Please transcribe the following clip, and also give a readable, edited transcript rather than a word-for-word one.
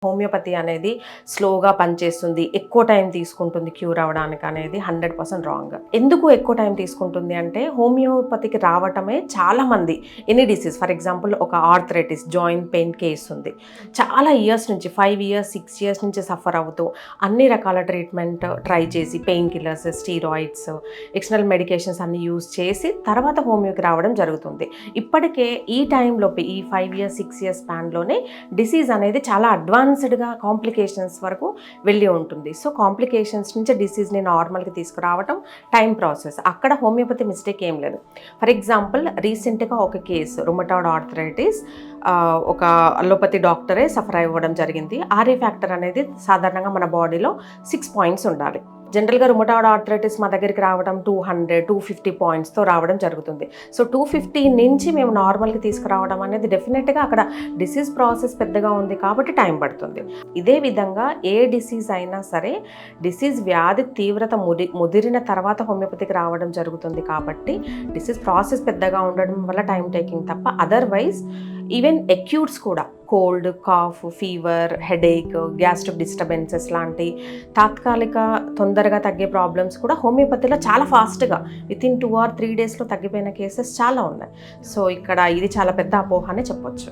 Homeopathy అనేది స్లోగా పనిచేస్తుంది, ఎక్కువ టైం తీసుకుంటుంది క్యూర్ అవ్వడానికి అనేది 100% రాంగ్. ఎందుకు ఎక్కువ టైం తీసుకుంటుంది అంటే హోమియోపతికి రావటమే చాలామంది ఎనీ డిసీజ్, ఫర్ ఎగ్జాంపుల్ ఒక ఆర్థరైటిస్ జాయింట్ పెయిన్ కేసు ఉంది, చాలా ఇయర్స్ నుంచి 5 ఇయర్స్ 6 ఇయర్స్ నుంచి సఫర్ అవుతూ అన్ని రకాల ట్రీట్మెంట్ ట్రై చేసి pain killers, steroids, external medications అన్ని యూజ్ చేసి తర్వాత హోమియోకి రావడం జరుగుతుంది. ఇప్పటికే ఈ టైంలోపు ఈ 5 ఇయర్స్ 6 ఇయర్స్ స్పాన్లోనే డిసీజ్ అనేది చాలా అడ్వాన్స్డ్గా కాంప్లికేషన్స్ వరకు వెళ్ళి ఉంటుంది. సో కాంప్లికేషన్స్ నుంచి డిసీజ్ని నార్మల్కి తీసుకురావడం టైం ప్రాసెస్. అక్కడ హోమియోపతి మిస్టేక్ ఏం లేదు. ఫర్ ఎగ్జాంపుల్ రీసెంట్గా ఒక కేసు రుమటాయిడ్ ఆర్థరైటిస్, ఒక అలోపతి డాక్టరే సఫర్ అవ్వడం జరిగింది. ఆర్ఏ ఫ్యాక్టర్ అనేది సాధారణంగా మన బాడీలో 6 పాయింట్స్ ఉండాలి. జనరల్గా రుమటాయిడ్ ఆర్థరైటిస్ మా దగ్గరికి రావడం 200, 250 పాయింట్స్తో రావడం జరుగుతుంది. సో 250 నుంచి మేము నార్మల్కి తీసుకురావడం అనేది డెఫినెట్గా అక్కడ డిసీజ్ ప్రాసెస్ పెద్దగా ఉంది కాబట్టి టైం పడుతుంది. ఇదే విధంగా ఏ డిసీజ్ అయినా సరే డిసీజ్ వ్యాధి తీవ్రత ముదిరిన తర్వాత హోమియోపతికి రావడం జరుగుతుంది కాబట్టి డిసీజ్ ప్రాసెస్ పెద్దగా ఉండడం వల్ల టైం టేకింగ్ తప్ప అదర్వైజ్ ఈవెన్ అక్యూట్స్ కూడా cold, cough, fever, headache, gastric disturbances లాంటి తాత్కాలిక తొందరగా తగ్గే ప్రాబ్లమ్స్ కూడా హోమియోపతిలో చాలా ఫాస్ట్గా వితిన్ 2 or 3 డేస్లో తగ్గిపోయిన కేసెస్ చాలా ఉన్నాయి. సో ఇక్కడ ఇది చాలా పెద్ద అపోహ అని చెప్పొచ్చు.